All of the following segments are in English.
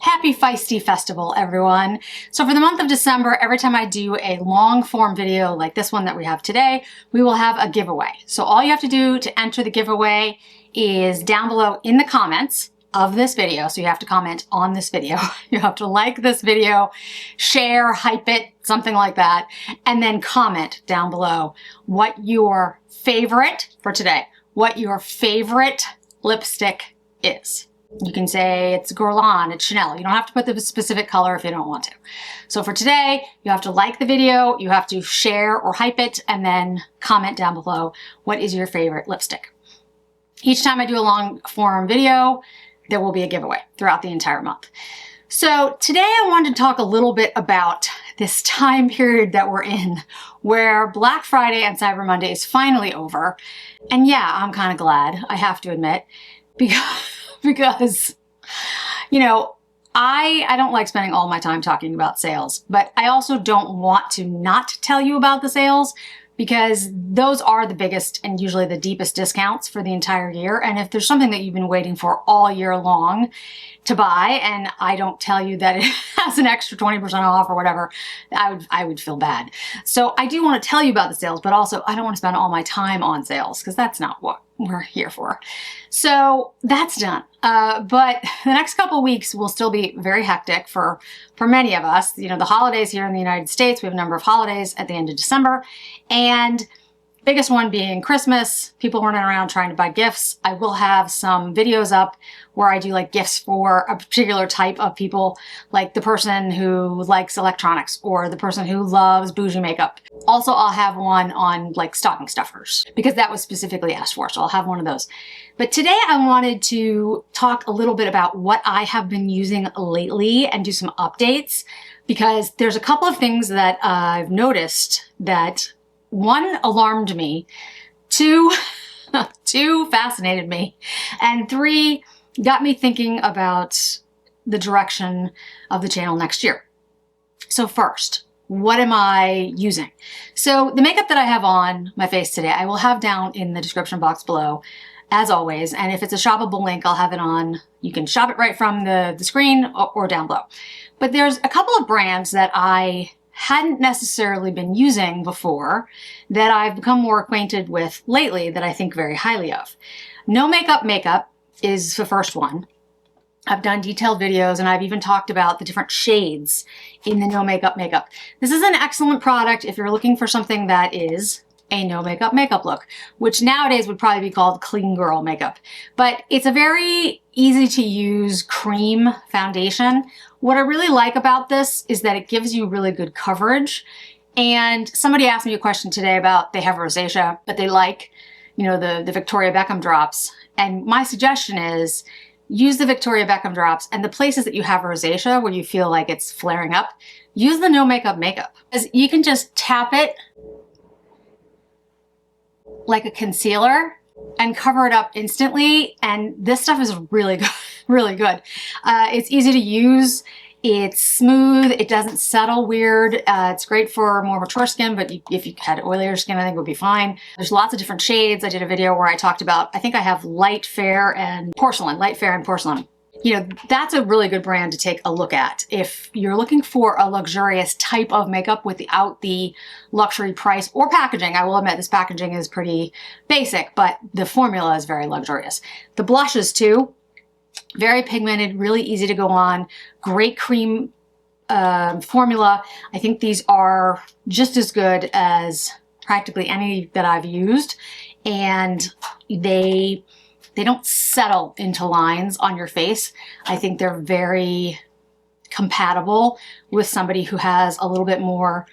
Happy Feisty Festival, everyone. So for the month of December, every time I do a long form video like this one that we have today, we will have a giveaway. So all you have to do to enter the giveaway is down below in the comments of this video. So you have to comment on this video. You have to like this video, share, hype it, something like that, and then comment down below what your favorite, for today, what your favorite lipstick is. You can say it's Guerlain, it's Chanel. You don't have to put the specific color if you don't want to. So for today, you have to like the video, you have to share or hype it, and then comment down below what is your favorite lipstick. Each time I do a long form video, there will be a giveaway throughout the entire month. So today I wanted to talk a little bit about this time period that we're in where Black Friday and Cyber Monday is finally over. And yeah, I'm kind of glad, I have to admit, because, you know, I don't like spending all my time talking about sales, but I also don't want to not tell you about the sales because those are the biggest and usually the deepest discounts for the entire year. And if there's something that you've been waiting for all year long to buy and I don't tell you that it has an extra 20% off or whatever, I would feel bad. So I do want to tell you about the sales, but also I don't want to spend all my time on sales because that's not what we're here for. So that's done. But the next couple of weeks will still be very hectic for many of us. You know, the holidays here in the United States, we have a number of holidays at the end of December, and biggest one being Christmas, people running around trying to buy gifts. I will have some videos up where I do like gifts for a particular type of people, like the person who likes electronics or the person who loves bougie makeup. Also, I'll have one on like stocking stuffers because that was specifically asked for, so I'll have one of those. But today I wanted to talk a little bit about what I have been using lately and do some updates because there's a couple of things that I've noticed that one, alarmed me, two, fascinated me, and three, got me thinking about the direction of the channel next year. So first, what am I using? So the makeup that I have on my face today, I will have down in the description box below, as always, and if it's a shoppable link, I'll have it on. You can shop it right from the screen or down below. But there's a couple of brands that I hadn't necessarily been using before that I've become more acquainted with lately that I think very highly of. NoMakeup Makeup is the first one. I've done detailed videos and I've even talked about the different shades in the NoMakeup Makeup. This is an excellent product if you're looking for something that is a no makeup makeup look, which nowadays would probably be called clean girl makeup. But it's a very easy to use cream foundation. What I really like about this is that it gives you really good coverage. And somebody asked me a question today about they have rosacea, but they like, you know, the Victoria Beckham drops. And my suggestion is use the Victoria Beckham drops, and the places that you have rosacea where you feel like it's flaring up, use the no makeup makeup. Because you can just tap it like a concealer and cover it up instantly. And this stuff is really good, really good. It's easy to use. It's smooth. It doesn't settle weird. It's great for more mature skin, but if you had oilier skin, I think it would be fine. There's lots of different shades. I did a video where I talked about, I think I have light, fair, and porcelain, light, fair, and porcelain. You know, that's a really good brand to take a look at. If you're looking for a luxurious type of makeup without the luxury price or packaging, I will admit this packaging is pretty basic, but the formula is very luxurious. The blushes too, very pigmented, really easy to go on, great cream formula. I think these are just as good as practically any that I've used, and they don't settle into lines on your face. I think they're very compatible with somebody who has a little bit more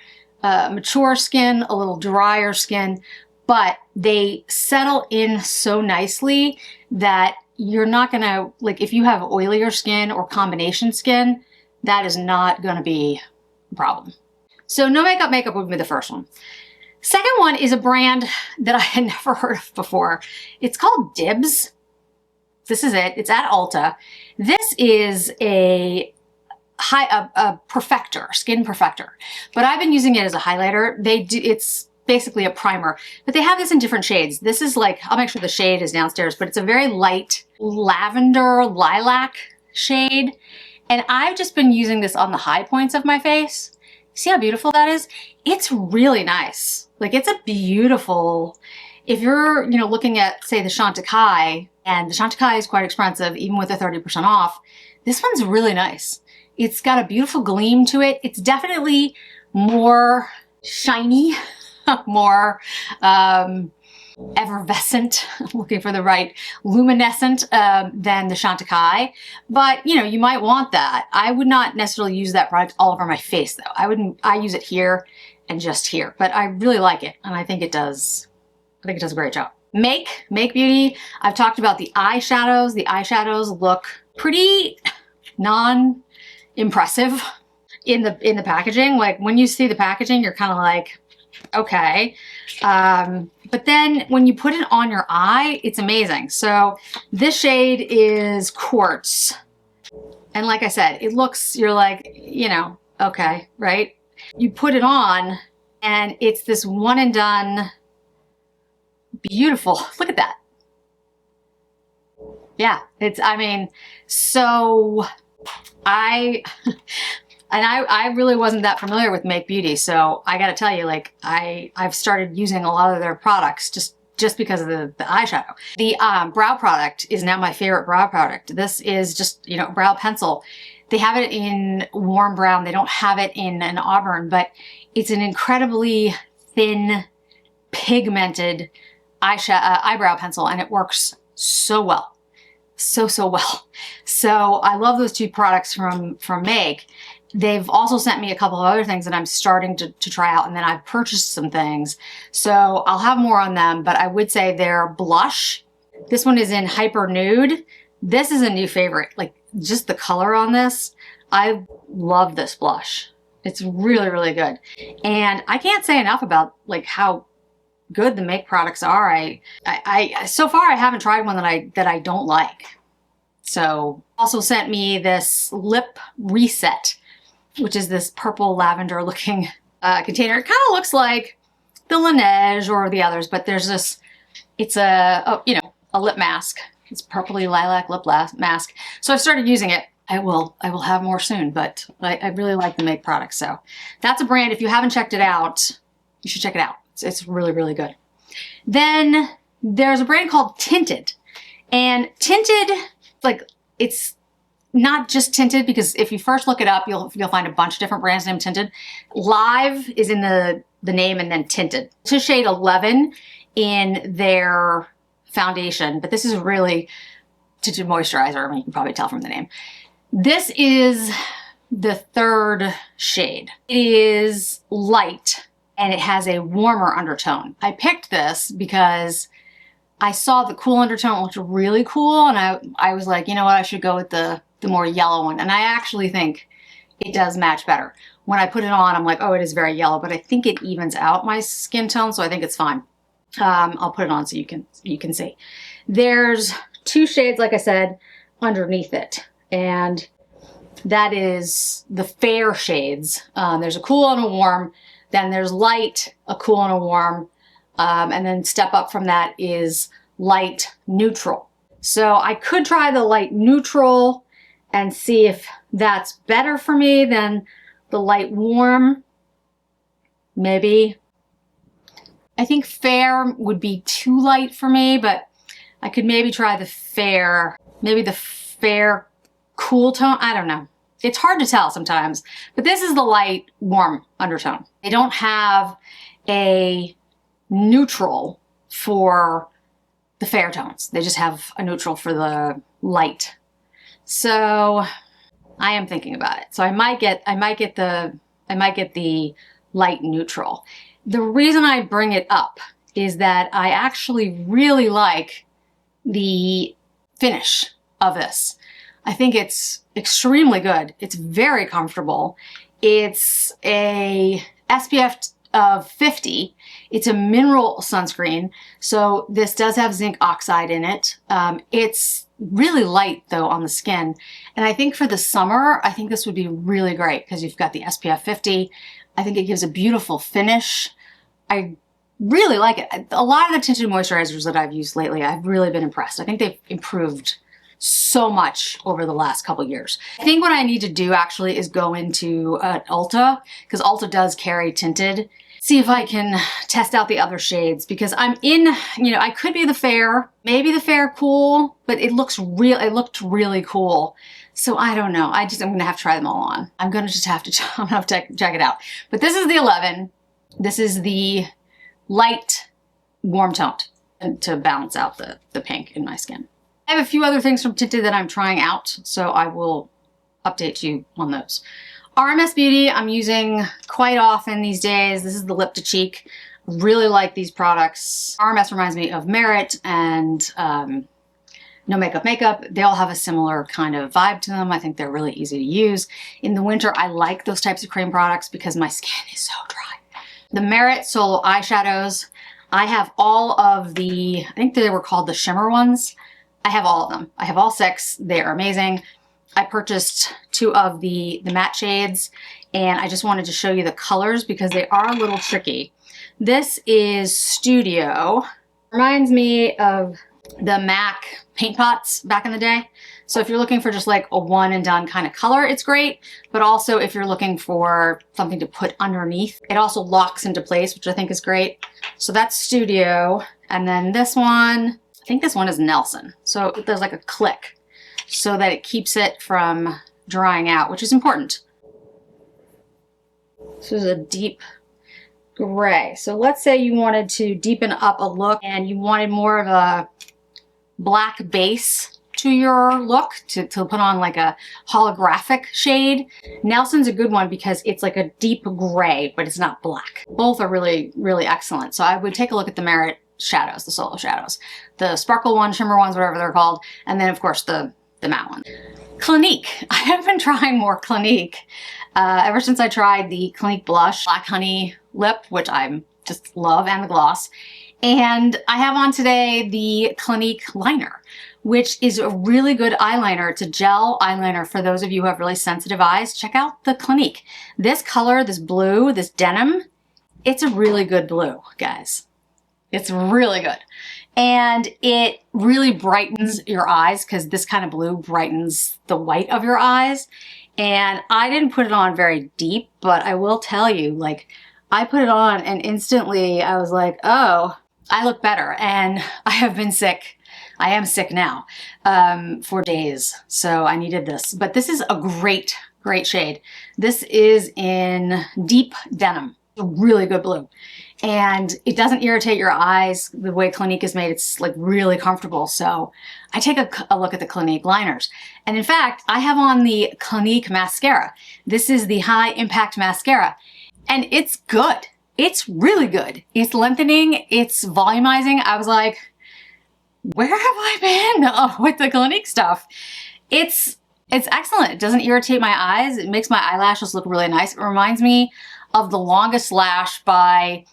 mature skin, a little drier skin, but they settle in so nicely that you're not gonna, like if you have oilier skin or combination skin, that is not gonna be a problem. So NoMakeup Makeup would be the first one. Second one is a brand that I had never heard of before. It's called Dibs. This is it. It's at Ulta. This is a a perfector, skin perfector. But I've been using it as a highlighter. It's basically a primer, but they have this in different shades. This is like, I'll make sure the shade is downstairs, but it's a very light lavender lilac shade. And I've just been using this on the high points of my face. See how beautiful that is? It's really nice. Like, it's a beautiful, if you're, you know, looking at, say, the Chantecaille, and the Chantecaille is quite expensive, even with the 30% off, this one's really nice. It's got a beautiful gleam to it. It's definitely more shiny, more effervescent, I'm looking for the right, luminescent than the Chantecaille. But, you know, you might want that. I would not necessarily use that product all over my face, though. I use it here and just here. But I really like it, and I think it does a great job. Make Beauty, I've talked about the eyeshadows. The eyeshadows look pretty non-impressive in the packaging. Like, when you see the packaging, you're kind of like, okay. But then when you put it on your eye, it's amazing. So this shade is Quartz. And like I said, it looks, you're like, you know, okay, right? You put it on and it's this one and done, beautiful. Look at that. Yeah, it's, I mean, so I really wasn't that familiar with Make Beauty, so I gotta tell you, like, I've started using a lot of their products just because of the eyeshadow. The brow product is now my favorite brow product. This is just, you know, brow pencil. They have it in warm brown. They don't have it in an auburn, but it's an incredibly thin, pigmented eyebrow pencil, and it works so well. So well. So I love those two products from Make. They've also sent me a couple of other things that I'm starting to try out, and then I've purchased some things. So I'll have more on them, but I would say their blush, this one is in Hyper Nude. This is a new favorite. Like, just the color on this, I love this blush. It's really, really good. And I can't say enough about like how good the Make products are. I so far I haven't tried one that I don't like. So also sent me this lip reset, which is this purple lavender looking container. It kind of looks like the Laneige or the others, but there's this, it's a you know, a lip mask. It's purpley lilac lip mask. So I've started using it. I will have more soon, but I really like the Make products. So that's a brand, if you haven't checked it out, you should check it out. It's really, really good. Then there's a brand called Tinted. And Tinted, like, it's not just Tinted, because if you first look it up, you'll find a bunch of different brands named Tinted. Live is in the name, and then Tinted. This is shade 11 in their foundation, but this is really Tinted moisturizer. I mean, you can probably tell from the name. This is the third shade. It is light, and it has a warmer undertone. I picked this because I saw the cool undertone looked really cool, and I was like, you know what, I should go with the more yellow one. And I actually think it does match better. When I put it on, I'm like, oh, it is very yellow, but I think it evens out my skin tone, so I think it's fine. I'll put it on so you can see. There's two shades, like I said, underneath it, and that is the fair shades. There's a cool and a warm, then there's light, a cool and a warm, and then step up from that is light neutral. So I could try the light neutral and see if that's better for me than the light warm. Maybe. I think fair would be too light for me, but I could maybe try the fair, maybe the fair cool tone. I don't know. It's hard to tell sometimes, but this is the light warm undertone. They don't have a neutral for the fair tones. They just have a neutral for the light. So I am thinking about it. So I might get the light neutral. The reason I bring it up is that I actually really like the finish of this. I think it's extremely good. It's very comfortable. It's a SPF of 50. It's a mineral sunscreen, so this does have zinc oxide in it. It's really light though on the skin. And I think for the summer, I think this would be really great because you've got the SPF 50. I think it gives a beautiful finish. I really like it. A lot of the tinted moisturizers that I've used lately, I've really been impressed. I think they've improved so much over the last couple years. I think what I need to do actually is go into Ulta, because Ulta does carry tinted. See if I can test out the other shades, because I'm in, you know, I could be the Fair, maybe the Fair Cool, but it looked really cool. So I don't know. I'm gonna have to try them all on. I'm gonna have to check it out. But this is the 11. This is the light warm toned to balance out the pink in my skin. I have a few other things from Tinted that I'm trying out, so I will update you on those. RMS Beauty I'm using quite often these days. This is the Lip to Cheek. Really like these products. RMS reminds me of Merit and NoMakeup Makeup. They all have a similar kind of vibe to them. I think they're really easy to use. In the winter, I like those types of cream products because my skin is so dry. The Merit Solo eyeshadows. I have all of the, I think they were called the shimmer ones. I have all of them. I have all 6. They are amazing. I purchased 2 of the matte shades, and I just wanted to show you the colors because they are a little tricky. This is Studio. Reminds me of the MAC paint pots back in the day. So if you're looking for just like a one and done kind of color, it's great. But also if you're looking for something to put underneath, it also locks into place, which I think is great. So that's Studio. And then this one, I think this one is Nelson. So there's like a click so that it keeps it from drying out, which is important. This is a deep gray. So let's say you wanted to deepen up a look and you wanted more of a black base to your look to put on like a holographic shade. Nelson's a good one because it's like a deep gray, but it's not black. Both are really, really excellent. So I would take a look at the Merit shadows, the solo shadows, the sparkle ones, shimmer ones, whatever they're called. And then of course the matte one. Clinique. I have been trying more Clinique ever since I tried the Clinique blush Black Honey lip, which I just love, and the gloss. And I have on today the Clinique liner, which is a really good eyeliner. It's a gel eyeliner for those of you who have really sensitive eyes. Check out the Clinique. This color, this blue, this denim, it's a really good blue, guys. It's really good. And it really brightens your eyes because this kind of blue brightens the white of your eyes. And I didn't put it on very deep, but I will tell you, like, I put it on and instantly I was like, oh, I look better. And I have been sick. I am sick now for days. So I needed this. But this is a great, great shade. This is in deep denim. A really good blue. And it doesn't irritate your eyes the way Clinique is made. It's like really comfortable. So I take a look at the Clinique liners. And in fact, I have on the Clinique mascara. This is the High Impact Mascara. And it's good. It's really good. It's lengthening. It's volumizing. I was like, where have I been with the Clinique stuff? It's excellent. It doesn't irritate my eyes. It makes my eyelashes look really nice. It reminds me of the Longest Lash by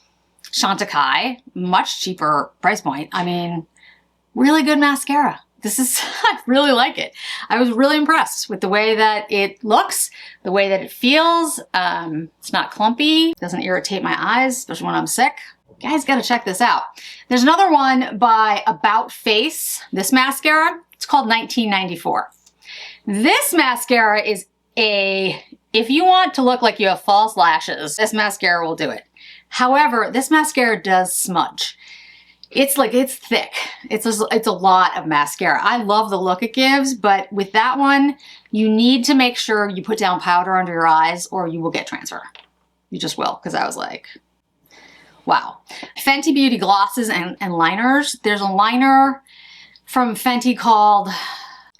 Chantecaille, much cheaper price point. I mean, really good mascara. This is, I really like it. I was really impressed with the way that it looks, the way that it feels. It's not clumpy, doesn't irritate my eyes, especially when I'm sick. You guys gotta check this out. There's another one by About Face, this mascara. It's called 1994. This mascara is if you want to look like you have false lashes, this mascara will do it. However, this mascara does smudge. It's thick. It's a lot of mascara. I love the look it gives, but with that one, you need to make sure you put down powder under your eyes or you will get transfer. You just will, because I was like, wow. Fenty Beauty glosses and liners. There's a liner from Fenty called,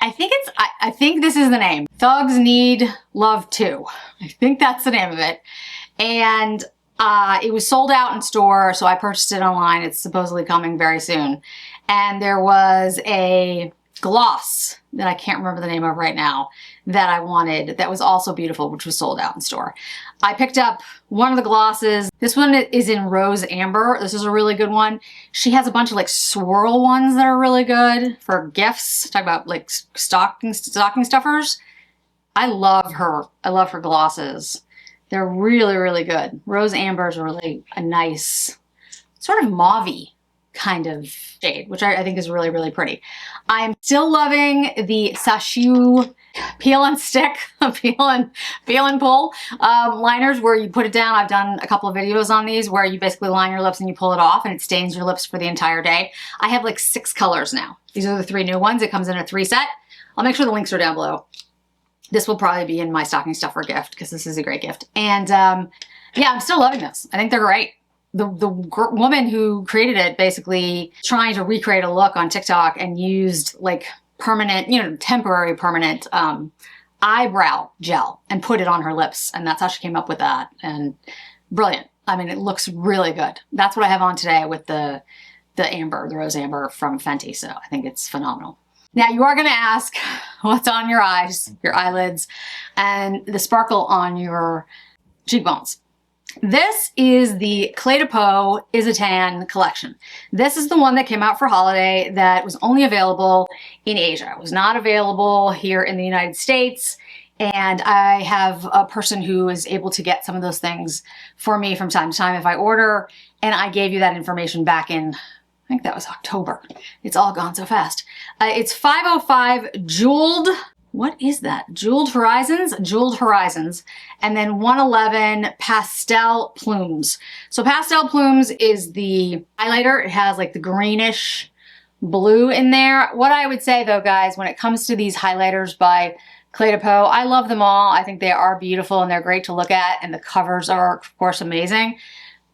I think this is the name. Thugs Need Love Too. I think that's the name of it. And it was sold out in store, so I purchased it online. It's supposedly coming very soon. And there was a gloss that I can't remember the name of right now that I wanted that was also beautiful, which was sold out in store. I picked up one of the glosses. This one is in Rose Amber. This is a really good one. She has a bunch of like swirl ones that are really good for gifts. Talk about like stocking stuffers. I love her. I love her glosses. They're really, really good. Rose Amber is really a nice sort of mauve-y kind of shade, which I think is really, really pretty. I'm still loving the Sacheu peel and stick, peel and pull liners where you put it down. I've done a couple of videos on these where you basically line your lips and you pull it off and it stains your lips for the entire day. I have like 6 colors now. These are the 3 new ones. It comes in a 3 set. I'll make sure the links are down below. This will probably be in my stocking stuffer gift because this is a great gift. And yeah, I'm still loving this. I think they're great. The woman who created it basically trying to recreate a look on TikTok and used like permanent, you know, temporary permanent eyebrow gel and put it on her lips. And that's how she came up with that. And brilliant. I mean, it looks really good. That's what I have on today with the amber, the rose amber from Fenty. So I think it's phenomenal. Now you are going to ask what's on your eyes, your eyelids, and the sparkle on your cheekbones. This is the Cle de Peau Is a Tan collection. This is the one that came out for holiday that was only available in Asia. It was not available here in the United States. And I have a person who is able to get some of those things for me from time to time if I order. And I gave you that information back in, I think that was October. It's all gone so fast. It's 505 jeweled. What is that? Jeweled Horizons, and then 111 Pastel Plumes. So Pastel Plumes is the highlighter. It has like the greenish blue in there. What I would say though, guys, when it comes to these highlighters by Cle de Peau, I love them all. I think they are beautiful and they're great to look at, and the covers are, of course, amazing.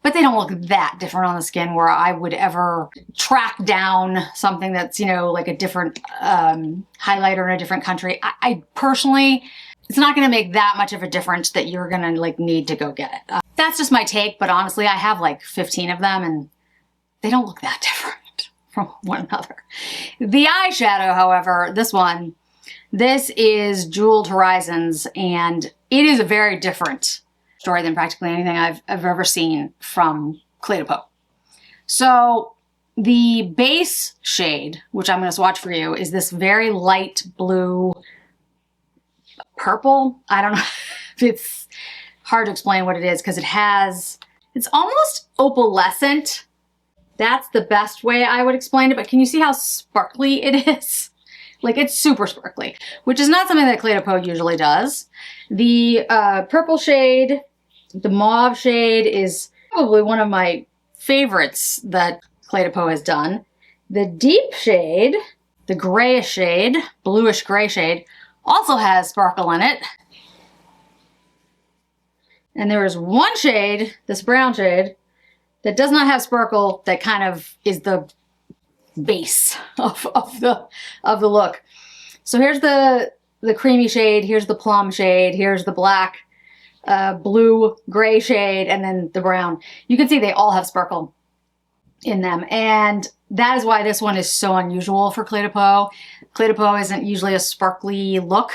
But they don't look that different on the skin where I would ever track down something that's, you know, like a different highlighter in a different country. I personally, it's not going to make that much of a difference that you're going to like need to go get it. That's just my take, but honestly, I have like 15 of them and they don't look that different from one another. The eyeshadow, however, this is Jeweled Horizons, and it is a very different story than practically anything I've ever seen from Cle de Peau. So the base shade, which I'm going to swatch for you, is this very light blue purple. I don't know if it's hard to explain what it is because it's almost opalescent. That's the best way I would explain it. But can you see how sparkly it is? Like, it's super sparkly, which is not something that Cle de Peau usually does. The purple shade, the mauve shade, is probably one of my favorites that Cle de Peau has done. The deep shade, the grayish shade, bluish gray shade, also has sparkle in it. And there is one shade, this brown shade, that does not have sparkle, that kind of is the base of the look. So here's the creamy shade, here's the plum shade, here's the black, blue, gray shade, and then the brown. You can see they all have sparkle in them, and that is why this one is so unusual for Cle de Peau. Cle de Peau isn't usually a sparkly look.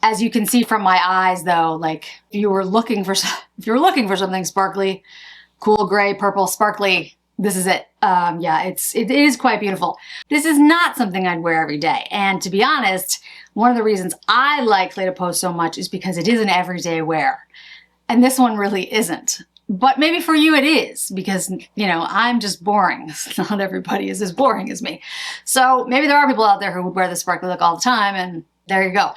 As you can see from my eyes though, like if you were looking for something sparkly, cool gray, purple, sparkly, this is it. Yeah, it is quite beautiful. This is not something I'd wear every day. And to be honest, one of the reasons I like Cle de Peau so much is because it is an everyday wear. And this one really isn't. But maybe for you it is, because, you know, I'm just boring. Not everybody is as boring as me. So maybe there are people out there who would wear the sparkly look all the time, and there you go.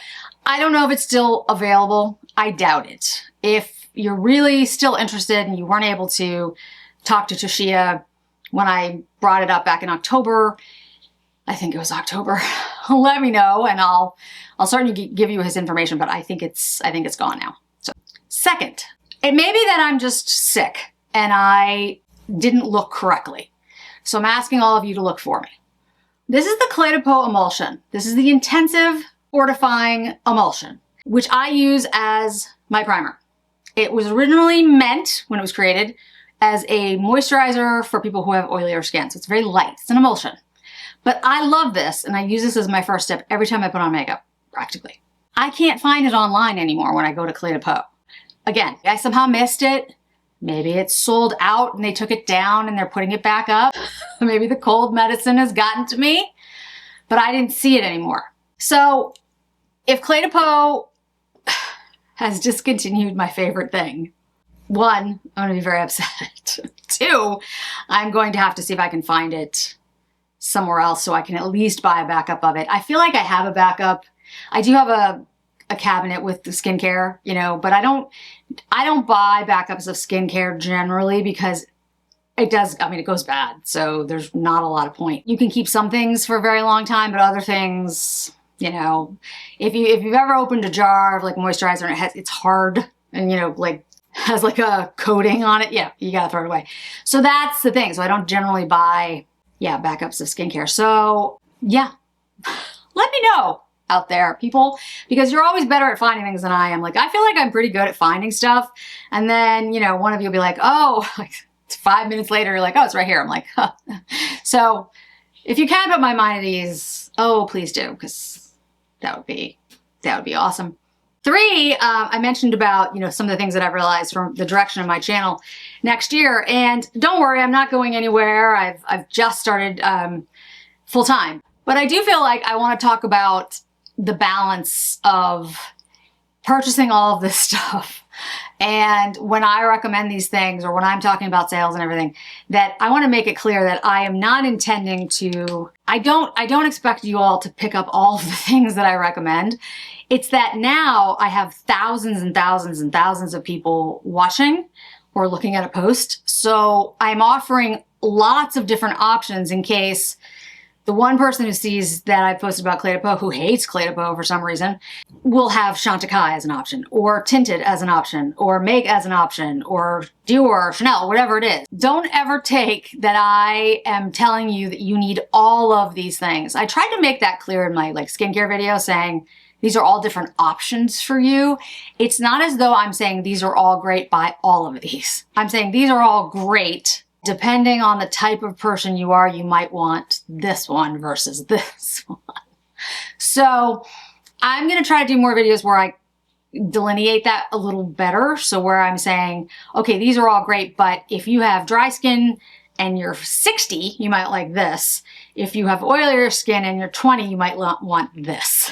I don't know if it's still available. I doubt it. If you're really still interested and you weren't able to talk to Toshia when I brought it up back in October, I think it was October, let me know and I'll certainly give you his information, but I think it's gone now. So second, it may be that I'm just sick and I didn't look correctly. So I'm asking all of you to look for me. This is the Cle de Peau Emulsion. This is the Intensive Fortifying Emulsion, which I use as my primer. It was originally meant, when it was created, as a moisturizer for people who have oilier skin. So it's very light. It's an emulsion. But I love this, and I use this as my first step every time I put on makeup, practically. I can't find it online anymore when I go to Cle de Peau. Again, I somehow missed it. Maybe it's sold out and they took it down and they're putting it back up. Maybe the cold medicine has gotten to me, but I didn't see it anymore. So if Cle de Peau has discontinued my favorite thing, one, I'm going to be very upset. Two, I'm going to have to see if I can find it somewhere else so I can at least buy a backup of it. I feel like I have a backup. I do have a cabinet with the skincare, you know, but I don't buy backups of skincare generally because it does, I mean, it goes bad. So there's not a lot of point. You can keep some things for a very long time, but other things, you know, if you've ever opened a jar of like moisturizer and it's hard and, you know, like has like a coating on it, yeah, you gotta throw it away. So that's the thing. So I don't generally buy, yeah, backups of skincare. So yeah, let me know out there, people, because you're always better at finding things than I am. Like, I feel like I'm pretty good at finding stuff. And then, you know, one of you will be like, oh, like 5 minutes later, you're like, oh, it's right here. I'm like, huh. So if you can put my mind at ease, oh, please do, because that would be awesome. 3, I mentioned about, you know, some of the things that I've realized from the direction of my channel next year. And don't worry, I'm not going anywhere. I've just started full time. But I do feel like I want to talk about the balance of purchasing all of this stuff. And when I recommend these things, or when I'm talking about sales and everything, that I want to make it clear that I am not intending to, I don't expect you all to pick up all of the things that I recommend. It's that now I have thousands and thousands and thousands of people watching or looking at a post. So I'm offering lots of different options in case the one person who sees that I posted about Cle de Peau, who hates Cle de Peau for some reason, will have Chantecaille as an option, or Tinted as an option, or Make as an option, or Dior, Chanel, whatever it is. Don't ever take that I am telling you that you need all of these things. I tried to make that clear in my like skincare video, saying these are all different options for you. It's not as though I'm saying these are all great, buy all of these. I'm saying these are all great. Depending on the type of person you are, you might want this one versus this one. So I'm going to try to do more videos where I delineate that a little better. So where I'm saying, okay, these are all great, but if you have dry skin and you're 60, you might like this. If you have oilier skin and you're 20, you might want this.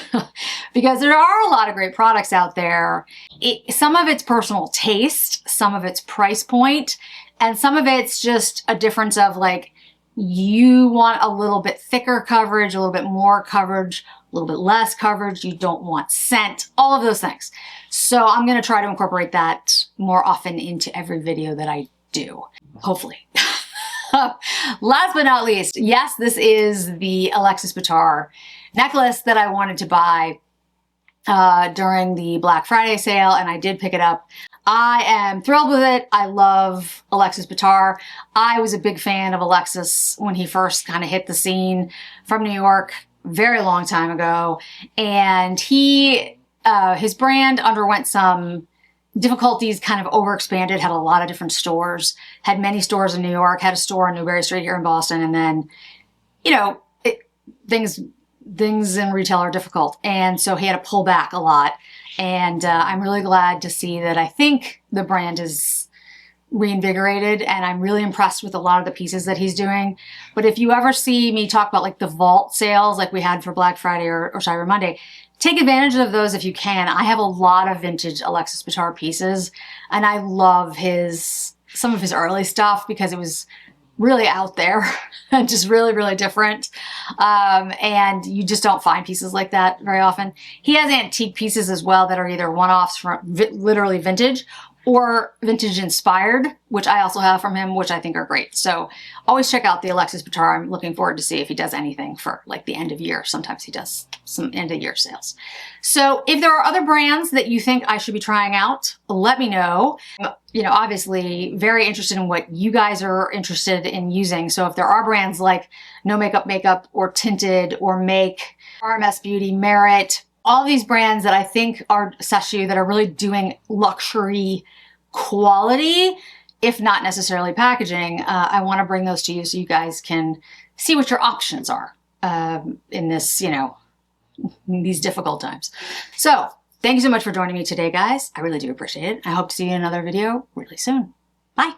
Because there are a lot of great products out there. Some of it's personal taste, some of it's price point, and some of it's just a difference of like, you want a little bit thicker coverage, a little bit more coverage, a little bit less coverage, you don't want scent, all of those things. So I'm gonna try to incorporate that more often into every video that I do, hopefully. Last but not least, yes, this is the Alexis Bittar necklace that I wanted to buy during the Black Friday sale, and I did pick it up. I am thrilled with it. I love Alexis Bittar. I was a big fan of Alexis when he first kind of hit the scene from New York very long time ago. And his brand underwent some difficulties, kind of overexpanded, had a lot of different stores, had many stores in New York, had a store on Newbury Street here in Boston. And then, you know, things in retail are difficult. And so he had to pull back a lot. And I'm really glad to see that I think the brand is reinvigorated, and I'm really impressed with a lot of the pieces that he's doing. But if you ever see me talk about like the vault sales like we had for Black Friday or Cyber Monday, take advantage of those if you can. I have a lot of vintage Alexis Bittar pieces, and I love some of his early stuff because it was really out there and just really, really different. And you just don't find pieces like that very often. He has antique pieces as well that are either one-offs from literally vintage or vintage inspired, which I also have from him, which I think are great. So always check out the Alexis Bittar. I'm looking forward to see if he does anything for like the end of year. Sometimes he does some end of year sales. So if there are other brands that you think I should be trying out, let me know. You know, obviously very interested in what you guys are interested in using. So if there are brands like NoMakeup Makeup or Tinted or Make, RMS Beauty, Merit, all these brands that I think are Sacheu that are really doing luxury quality, if not necessarily packaging, I want to bring those to you so you guys can see what your options are. in this, you know, in these difficult times. So thank you so much for joining me today, guys. I really do appreciate it. I hope to see you in another video really soon. Bye.